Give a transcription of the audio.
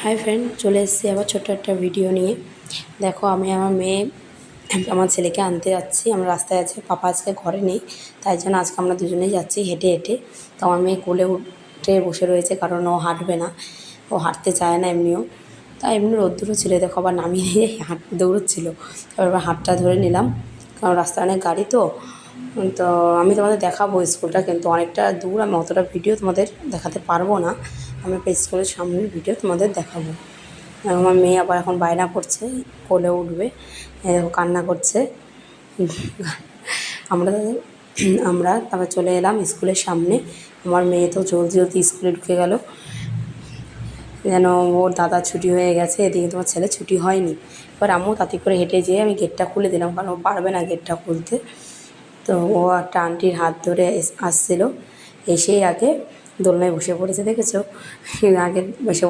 Hi friend, চলে এসেছি আবার ছোট্ট একটা ভিডিও নিয়ে। দেখো, আমি আমার মেয়ে আমার ছেলেকে আনতে যাচ্ছি। আমরা রাস্তায় আছি, পাপা আজকে ঘরে নেই, তাই জন্য আজকে আমরা দুজনেই যাচ্ছি হেঁটে হেঁটে। তো আমার মেয়ে কোলে উঠে বসে রয়েছে, কারণ ও হাঁটবে না, ও হাঁটতে চায় না এমনিও। তাই এমনি রোদ্দুরও ছিল, দেখো আবার নামিয়ে নিয়ে দৌড়চ্ছিল। তারপর হাতটা ধরে নিলাম, কারণ রাস্তায় অনেক গাড়ি। তো আমি তোমাদের দেখাবো স্কুলটা, কিন্তু অনেকটা দূর, আমি অতটা ভিডিও তোমাদের দেখাতে পারবো না। আমি একটা স্কুলের সামনের ভিডিও তোমাদের দেখাবো। আমার মেয়ে আবার এখন বায়না করছে, কোলে উঠবে, দেখো কান্না করছে। আমরা আমরা তারপর চলে এলাম স্কুলের সামনে। আমার মেয়ে তো জলদি জলদি স্কুলে ঢুকে গেল, যেন ওর দাদা ছুটি হয়ে গেছে, এদিকে তোমার ছেলে ছুটি হয়নি। এবার আমিও তাড়াতাড়ি করে হেঁটে যেয়ে আমি গেটটা খুলে দিলাম, কারণ ও পারবে না গেটটা খুলতে। তো ও একটা আন্টির হাত ধরে আসছিল, এসেই আগে দোলনায় বসে পড়েছে, দেখেছো? আগে বসে